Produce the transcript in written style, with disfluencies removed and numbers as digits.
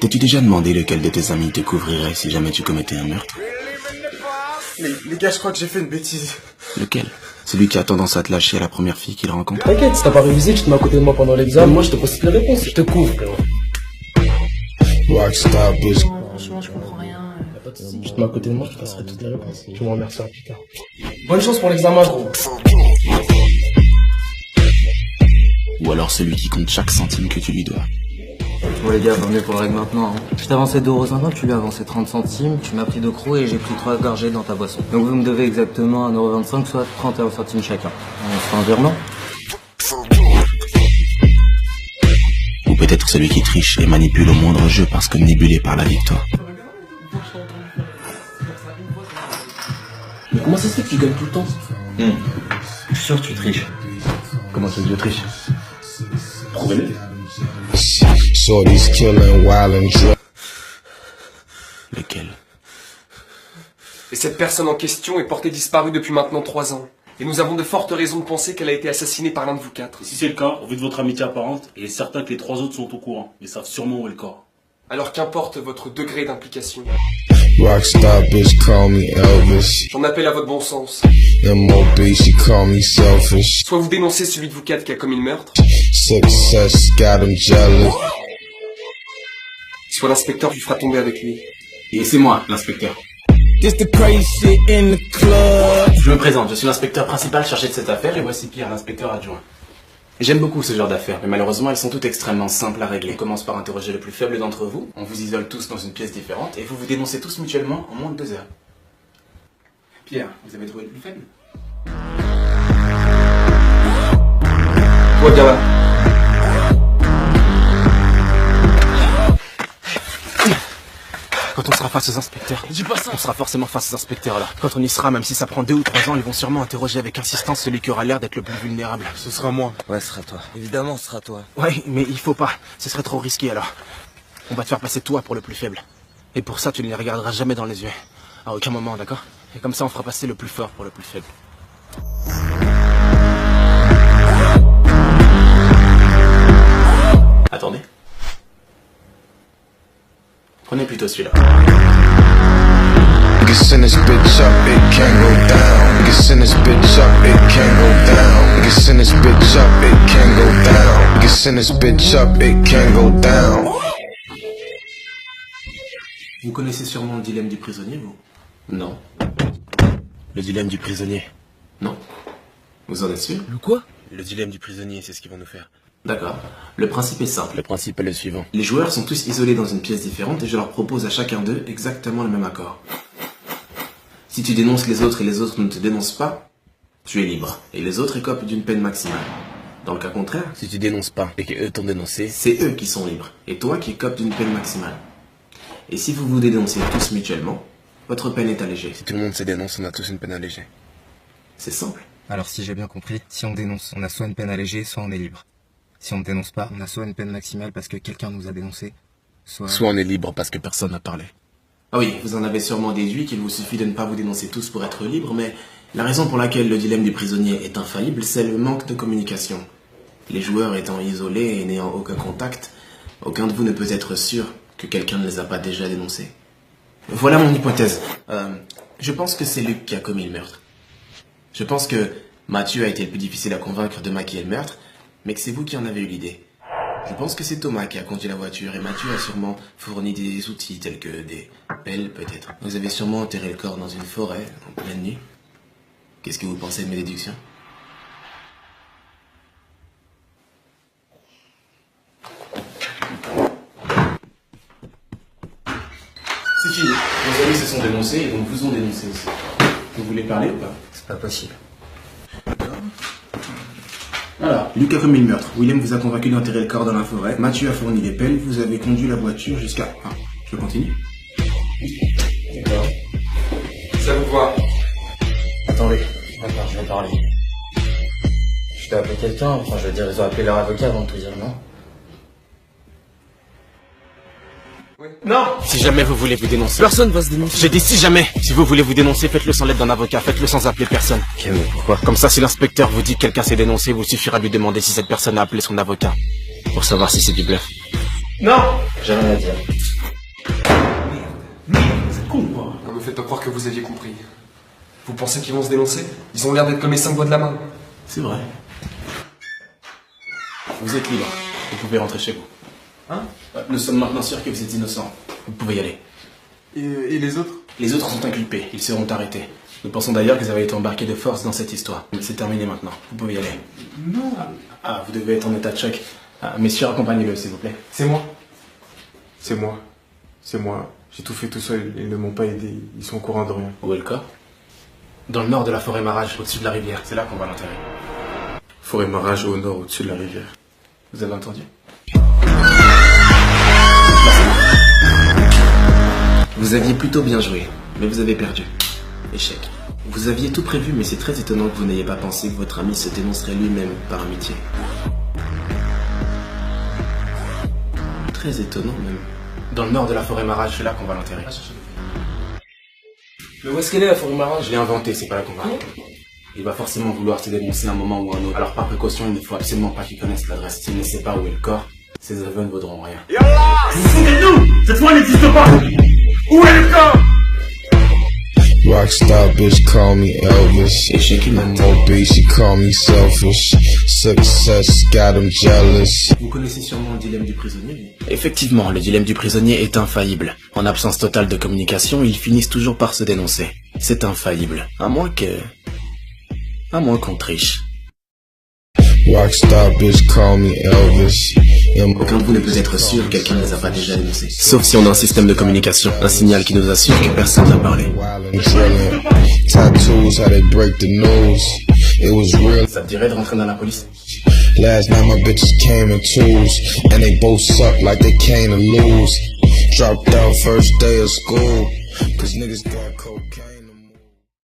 T'es-tu déjà demandé lequel de tes amis te couvrirait si jamais tu commettais un meurtre? Les gars, je crois que j'ai fait une bêtise. Lequel? Celui qui a tendance à te lâcher à la première fille qu'il rencontre? T'inquiète, si t'as pas révisé, tu te mets à côté de moi pendant l'examen, moi je te pose toutes les réponses, je te couvre, frérot. Franchement, je comprends rien. Tu te mets à côté de moi, je te passerai toutes les réponses. Tu me remercieras plus tard. Bonne chance pour l'examen, gros. Ou alors celui qui compte chaque centime que tu lui dois? Bon les gars, vaut mieux qu'on le règle maintenant. Hein. Je t'ai avancé 2,50€, tu lui as avancé 30 centimes, tu m'as pris 2 crocs et j'ai pris 3 gorgées dans ta boisson. Donc vous me devez exactement 1,25€, soit 31 centimes chacun. On se fait un virement? Ou peut-être celui qui triche et manipule au moindre jeu parce que nébulé par la victoire. Mais comment ça se fait que tu gagnes tout le temps? Je suis sûr que tu triches. Comment ça que je triche? Prouvez-le. Shorty's killing, wild and drunk. Lequel? Et cette personne en question est portée disparue depuis maintenant 3 ans. Et nous avons de fortes raisons de penser qu'elle a été assassinée par l'un de vous 4. Si c'est le cas, au vu de votre amitié apparente, il est certain que les 3 autres sont au courant, mais savent sûrement où est le corps. Alors qu'importe votre degré d'implication. Rockstar bitch call me Elvis. J'en appelle à votre bon sens. M.O.B. she call me selfish. Soit vous dénoncez celui de vous 4 qui a commis le meurtre, Success got him jealous. soit l'inspecteur lui fera tomber avec lui. Et c'est moi, l'inspecteur. Just the crazy shit in the club. Je me présente, je suis l'inspecteur principal chargé de cette affaire et voici Pierre, l'inspecteur adjoint. J'aime beaucoup ce genre d'affaires, mais malheureusement elles sont toutes extrêmement simples à régler. On commence par interroger le plus faible d'entre vous, on vous isole tous dans une pièce différente et vous vous dénoncez tous mutuellement en moins de 2 heures. Pierre, vous avez trouvé le plus faible? Toi, viens là. Quand on sera face aux inspecteurs, dis pas ça. On sera forcément face aux inspecteurs là. Quand on y sera, même si ça prend 2 ou 3 ans, ils vont sûrement interroger avec insistance celui qui aura l'air d'être le plus vulnérable. Ce sera moi. Ouais, ce sera toi. Évidemment, ce sera toi. Ouais, mais il faut pas. Ce serait trop risqué alors. On va te faire passer toi pour le plus faible. Et pour ça, tu ne les regarderas jamais dans les yeux. À aucun moment, d'accord? Et comme ça, on fera passer le plus fort pour le plus faible. Attendez. Prenez plutôt celui-là. Send this bitch up, it can't go down. Send this bitch up, it can't go down. Send this bitch up, it can't go down. Send this bitch up, it can't go down. Vous connaissez sûrement le dilemme du prisonnier, vous? Non. Le dilemme du prisonnier? Non. Vous en êtes sûr? Le quoi? Le dilemme du prisonnier, c'est ce qu'ils vont nous faire. D'accord. Le principe est simple. Le principe est le suivant. Les joueurs sont tous isolés dans une pièce différente et je leur propose à chacun d'eux exactement le même accord. Si tu dénonces les autres et les autres ne te dénoncent pas, tu es libre. Et les autres écopent d'une peine maximale. Dans le cas contraire, si tu dénonces pas et qu'eux t'ont dénoncé, c'est eux qui sont libres. Et toi qui écopes d'une peine maximale. Et si vous vous dénoncez tous mutuellement, votre peine est allégée. Si tout le monde se dénonce, on a tous une peine allégée. C'est simple. Alors si j'ai bien compris, si on dénonce, on a soit une peine allégée, soit on est libre. Si on ne dénonce pas, on a soit une peine maximale parce que quelqu'un nous a dénoncé, soit on est libre parce que personne n'a parlé. Ah oui, vous en avez sûrement déduit qu'il vous suffit de ne pas vous dénoncer tous pour être libre, mais la raison pour laquelle le dilemme du prisonnier est infaillible, c'est le manque de communication. Les joueurs étant isolés et n'ayant aucun contact, aucun de vous ne peut être sûr que quelqu'un ne les a pas déjà dénoncés. Voilà mon hypothèse. Je pense que c'est Luc qui a commis le meurtre. Je pense que Mathieu a été le plus difficile à convaincre de maquiller le meurtre, mais que c'est vous qui en avez eu l'idée. Je pense que c'est Thomas qui a conduit la voiture et Mathieu a sûrement fourni des outils tels que des pelles peut-être. Vous avez sûrement enterré le corps dans une forêt en pleine nuit. Qu'est-ce que vous pensez de mes déductions? C'est fini. Vos amis se sont dénoncés et donc vous ont dénoncé aussi. Vous voulez parler ou pas? C'est pas possible. Alors, Luc a commis le meurtre. William vous a convaincu d'enterrer le corps dans la forêt. Mathieu a fourni les pelles. Vous avez conduit la voiture jusqu'à... Ah, je continue. D'accord. Ça vous va? Attendez, d'accord, je vais parler. Je dois appeler quelqu'un, enfin je veux dire, ils ont appelé leur avocat avant de tout dire, non? Non! Si jamais vous voulez vous dénoncer... Personne va se dénoncer. J'ai dit si jamais! Si vous voulez vous dénoncer, faites-le sans l'aide d'un avocat, faites-le sans appeler personne. Ok, mais pourquoi? Comme ça, si l'inspecteur vous dit que quelqu'un s'est dénoncé, vous suffira de lui demander si cette personne a appelé son avocat. Pour savoir si c'est du bluff. Non. J'ai rien à dire. Merde, c'est con ou quoi? Ne me faites pas croire que vous aviez compris. Vous pensez qu'ils vont se dénoncer? Ils ont l'air d'être comme les 5 doigts de la main. C'est vrai. Vous êtes libre. Vous pouvez rentrer chez vous. Hein? Nous sommes maintenant sûrs que vous êtes innocent. Vous pouvez y aller. Et les autres? Les autres sont inculpés. Ils seront arrêtés. Nous pensons d'ailleurs qu'ils avaient été embarqués de force dans cette histoire. Mais c'est terminé maintenant. Vous pouvez y aller. Non. Ah, vous devez être en état de choc. Ah, messieurs, accompagnez-le, s'il vous plaît. C'est moi. C'est moi. C'est moi. J'ai tout fait tout seul. Ils ne m'ont pas aidé. Ils sont au courant de rien. Où est le corps? Dans le nord de la forêt Marage, au-dessus de la rivière. C'est là qu'on va l'enterrer. Forêt Marage au nord, au-dessus de la rivière. Vous avez entendu? Vous aviez plutôt bien joué, mais vous avez perdu. Échec. Vous aviez tout prévu, mais c'est très étonnant que vous n'ayez pas pensé que votre ami se dénoncerait lui-même par amitié. Très étonnant même. Dans le nord de la forêt Marage, c'est là qu'on va l'enterrer. Mais où est-ce qu'elle est la forêt Marage? Je l'ai inventée, c'est pas là qu'on va. Il va forcément vouloir se dénoncer à un moment ou à un autre. Alors par précaution, il ne faut absolument pas qu'il connaisse l'adresse. S'il ne sait pas où est le corps, ses aveux ne vaudront rien. Vous vous foutez de nous? Cette fois n'existe pas. Où est le corps? Rockstar bitch call me Elvis. I'm obese, she call me selfish. Success got him jealous. Vous connaissez sûrement le dilemme du prisonnier. Effectivement, le dilemme du prisonnier est infaillible. En absence totale de communication, ils finissent toujours par se dénoncer. C'est infaillible. À moins qu'on triche. Rockstar bitch call me Elvis. Aucun de vous ne peut être sûr que quelqu'un ne les a pas déjà dénoncés. Sauf si on a un système de communication, un signal qui nous assure que personne n'a parlé. Tattoos, how they break the news. It was real. Ça te dirait de rentrer dans la police? Last night my bitches came in twos, and they both suck like they came to lose. Dropped out first day of school, cause niggas got cocaine.